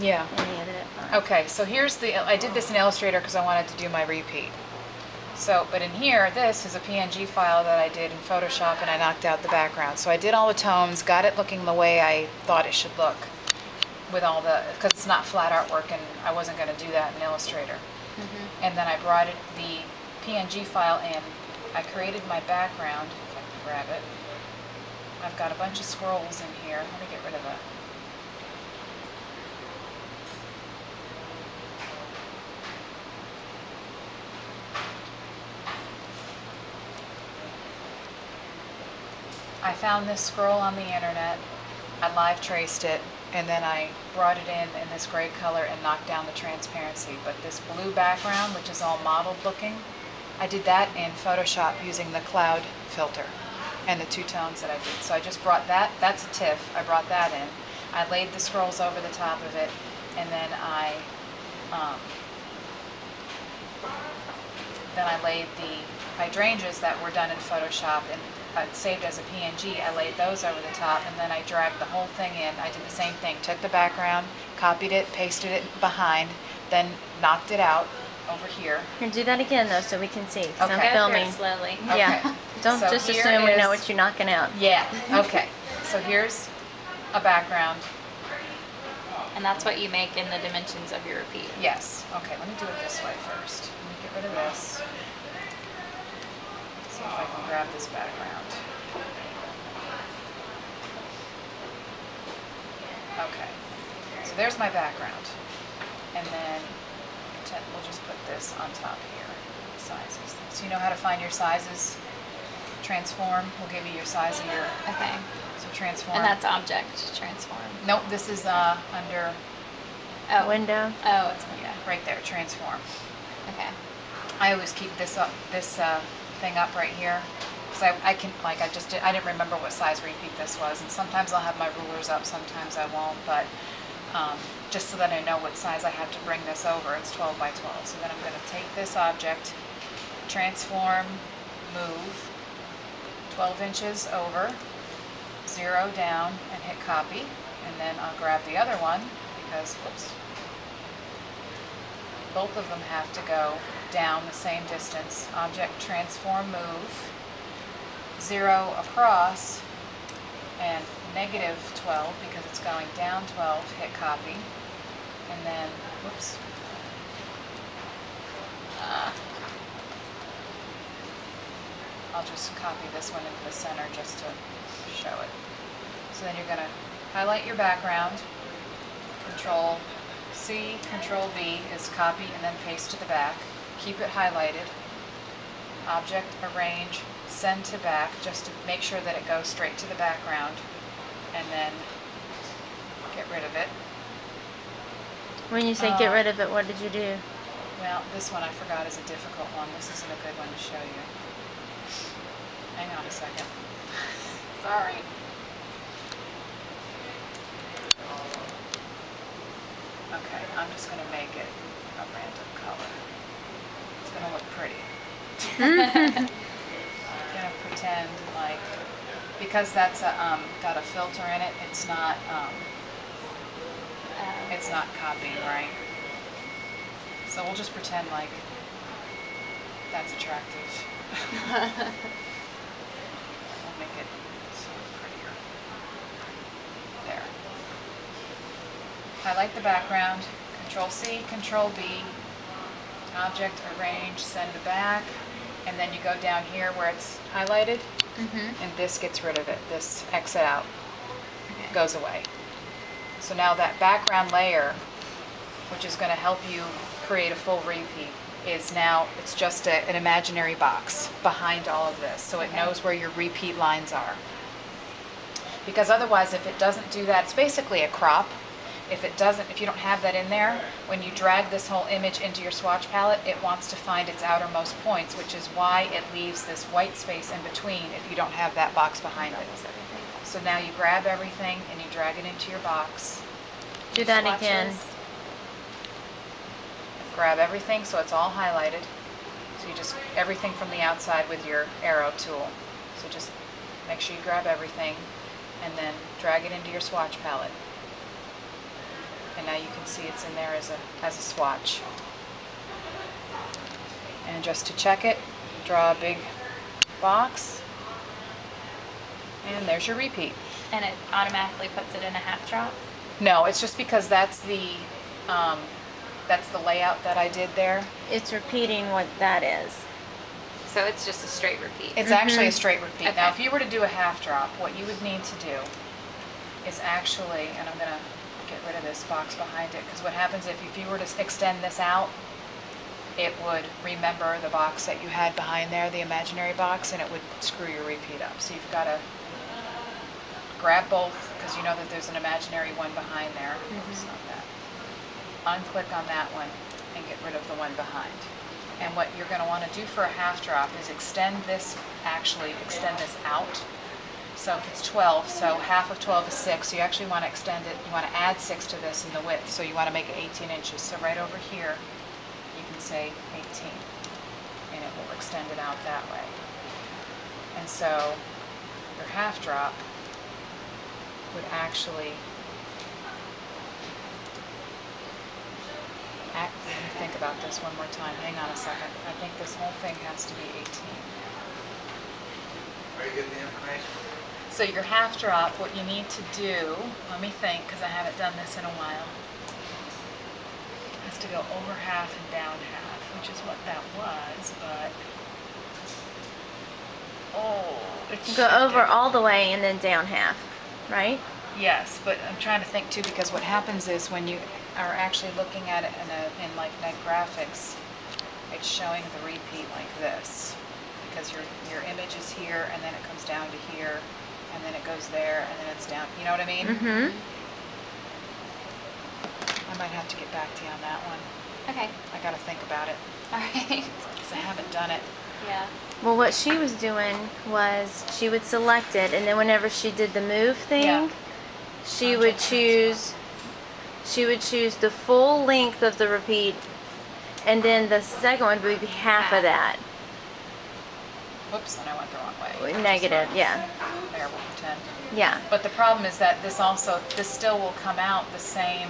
Yeah. And you edit it fine. Okay, so here's I did this in Illustrator because I wanted to do my repeat. So, but in here, this is a PNG file that I did in Photoshop, and I knocked out the background. So I did all the tones, got it looking the way I thought it should look with all the, because it's not flat artwork, and I wasn't going to do that in Illustrator. And then I brought the PNG file in. I created my background, if I can grab it. I've got a bunch of scrolls in here. Let me get rid of that. I found this scroll on the internet. I live traced it, and then I brought it in this gray color and knocked down the transparency. But this blue background, which is all mottled looking, I did that in Photoshop using the cloud filter and the two tones that I did. So I just brought that, that's a TIFF, I brought that in. I laid the scrolls over the top of it, and then I laid the hydrangeas that were done in Photoshop and saved as a PNG. I laid those over the top, and then I dragged the whole thing in. I did the same thing, took the background, copied it, pasted it behind, then knocked it out over here. And do that again though, so we can see. Okay. I'm filming slowly. Yeah. Okay. Don't So just here assume we is- know what you're knocking out. Yeah, okay. So here's a background. And that's what you make in the dimensions of your repeat. Yes. Okay, let me do it this way first. Let me get rid of this. See if I can grab this background. Okay. So there's my background. And then we'll just put this on top here. What size is this? So you know how to find your sizes? Transform will give you your size of your... Okay. So transform. And that's object transform. Nope, this is under... Oh. Window. Oh, it's window. Yeah, right there, transform. Okay. I always keep this thing up right here, because I didn't remember what size repeat this was, and sometimes I'll have my rulers up, sometimes I won't, but just so that I know what size I have to bring this over. It's 12 by 12. So then I'm going to take this object, transform, move 12 inches over, 0 down, and hit copy, and then I'll grab the other one because, whoops, both of them have to go down the same distance. Object, transform, move, 0 across, and negative 12 because it's going down 12, hit copy, and then, whoops, I'll just copy this one into the center just to show it. So then you're going to highlight your background, Control C, Control V is copy and then paste to the back. Keep it highlighted. Object, arrange, send to back, just to make sure that it goes straight to the background, and then get rid of it. When you say get rid of it, what did you do? Well, this one I forgot is a difficult one. This isn't a good one to show you. Hang on a second. Sorry. Okay, I'm just going to make it a random color. It's going to look pretty. I'm going to pretend like, because that's got a filter in it, it's not copying, right? So we'll just pretend like that's attractive. We'll make it sort of prettier. There. Highlight the background, Control C, Control B, object, arrange, send to back, and then you go down here where it's highlighted, and this gets rid of it. This exit out goes away. So now that background layer, which is going to help you create a full repeat, is now, it's just an imaginary box behind all of this, so it knows where your repeat lines are. Because otherwise, if it doesn't do that, it's basically a crop. If you don't have that in there, when you drag this whole image into your swatch palette, it wants to find its outermost points, which is why it leaves this white space in between if you don't have that box behind it. So now you grab everything and you drag it into your box. Do that again. Grab everything so it's all highlighted. So you just, everything from the outside with your arrow tool. So just make sure you grab everything and then drag it into your swatch palette. and now you can see it's in there as a swatch. And just to check it, draw a big box, and there's your repeat. And it automatically puts it in a half drop? No, it's just because that's the layout that I did there. It's repeating what that is. So it's just a straight repeat. It's actually a straight repeat. Okay. Now, if you were to do a half drop, what you would need to do is actually, and I'm going to get rid of this box behind it, because what happens if you were to extend this out, it would remember the box that you had behind there, the imaginary box, and it would screw your repeat up. So you've got to grab both, because you know that there's an imaginary one behind there. It's not that. Unclick on that one and get rid of the one behind. And what you're going to want to do for a half drop is extend this out. So if it's 12, so half of 12 is 6, so you actually want to extend it, you want to add 6 to this in the width, so you want to make it 18 inches. So right over here, you can say 18, and it will extend it out that way. And so your half drop would actually let me think about this one more time. Hang on a second. I think this whole thing has to be 18. Are you getting the information? So your half drop, what you need to do, let me think, because I haven't done this in a while, has to go over half and down half, which is what that was, but it's Go over all the way and then down half, right? Yes, but I'm trying to think too, because what happens is when you are actually looking at it in like net graphics, it's showing the repeat like this, because your image is here and then it comes down to here and then it goes there and then it's down. You know what I mean? Mm-hmm. I might have to get back to you on that one. Okay. I got to think about it All right. because I haven't done it. Yeah. Well, what she was doing was she would select it, and then whenever she did the move thing, Yeah. she would choose the full length of the repeat, and then the second one would be half of that. Whoops, and I went the wrong way. Negative, yeah. There, we'll pretend. Yeah. But the problem is that this still will come out the same,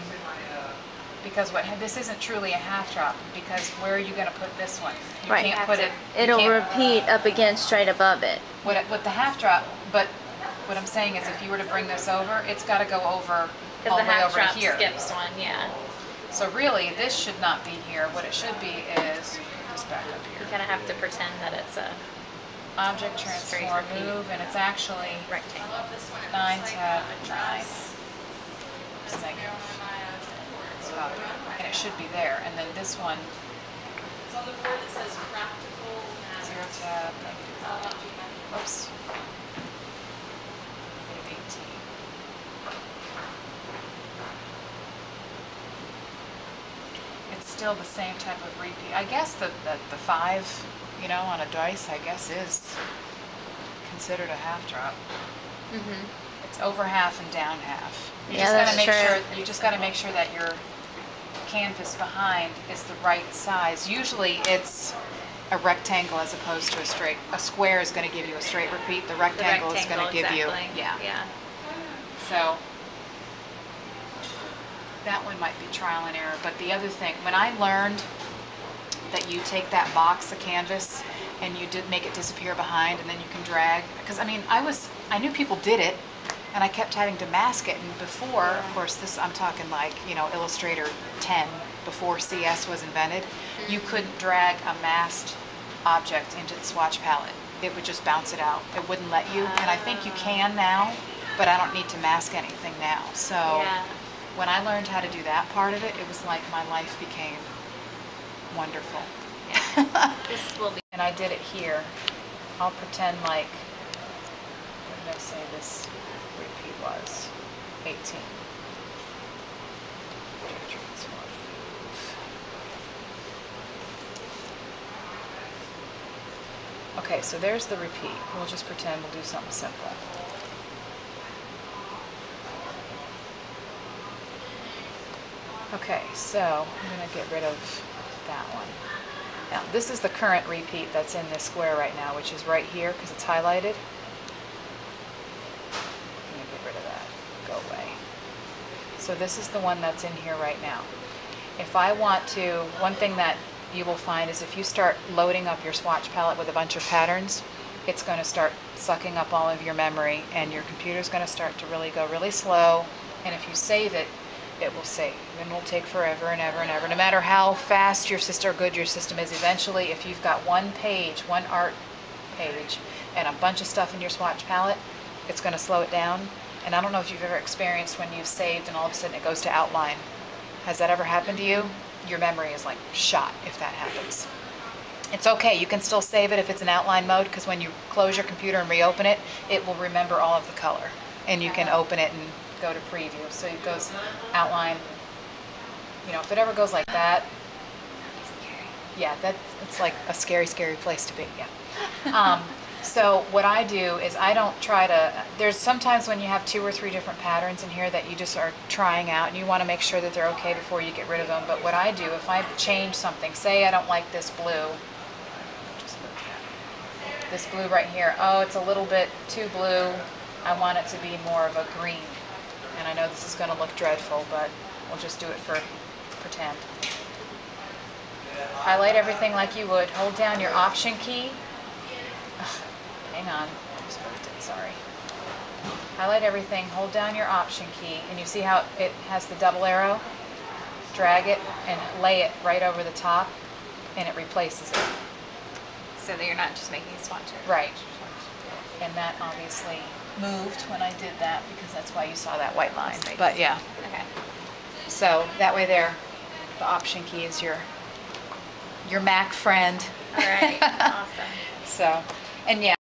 because this isn't truly a half drop, because where are you going to put this one? You Right. can't put it. It'll repeat up again straight above it. With the half drop, but what I'm saying is if you were to bring this over, it's got to go over Because all the the way half over to drop here. skips one, yeah. So really, this should not be here. What it should be is this back up You here. kind of have to pretend that it's a Object transform repeat. move, and it's actually rectangle. 9 tab 9. It's negative. Copy. And it should be there. And then this one, 0 tab negative. Oops. Negative 18. It's still the same type of repeat. I guess the 5, on a dice, I guess is considered a half drop. Mm-hmm. It's over half and down half. You Yeah, just gotta that's make true. sure. You just got to make sure that your canvas behind is the right size. Usually, it's a rectangle as opposed to a straight. A square is going to give you a straight repeat. The rectangle is going to give you, yeah. So that one might be trial and error. But the other thing, when I learned that you take that box of canvas and you did make it disappear behind, and then you can drag, because I knew people did it, and I kept having to mask it. And before, of course, I'm talking like Illustrator 10, before CS was invented, you couldn't drag a masked object into the swatch palette. It would just bounce it out. It wouldn't let you, and I think you can now, but I don't need to mask anything now. So when I learned how to do that part of it, it was like my life became wonderful. This will be. And I did it here. I'll pretend like, what did I say this repeat was? 18. Okay, so there's the repeat. We'll just pretend we'll do something simple. Okay, so I'm going to get rid of that one. Now, this is the current repeat that's in this square right now, which is right here because it's highlighted. I'm going to get rid of that. Go away. So this is the one that's in here right now. If I want to, one thing that you will find is if you start loading up your swatch palette with a bunch of patterns, it's going to start sucking up all of your memory, and your computer's going to start to really go really slow. And if you save it, it will save, and it will take forever and ever and ever. No matter how fast or good your system is, eventually, if you've got one page, one art page, and a bunch of stuff in your swatch palette, it's going to slow it down. And I don't know if you've ever experienced when you've saved and all of a sudden it goes to outline. Has that ever happened to you? Your memory is like shot if that happens. It's okay, you can still save it if it's in outline mode, because when you close your computer and reopen it, it will remember all of the color. And you can open it and go to preview. So it goes outline. You know, if it ever goes like that, yeah, it's like a scary, scary place to be, yeah. So what I do is I don't try to, there's sometimes when you have 2 or 3 different patterns in here that you just are trying out and you want to make sure that they're okay before you get rid of them. But what I do, if I change something, say I don't like this blue, just move that. This blue right here, oh, it's a little bit too blue, I want it to be more of a green. And I know this is going to look dreadful, but we'll just do it for pretend. Highlight everything like you would, hold down your Option key. Hang on, just moved it, sorry. Highlight everything, hold down your Option key, and you see how it has the double arrow? Drag it and lay it right over the top, and it replaces it. So that you're not just making swatches. Right. And that obviously moved when I did that, because that's why you saw that white line. But yeah. Okay. So that way there, the Option key is your Mac friend. All right. Awesome. So, and yeah.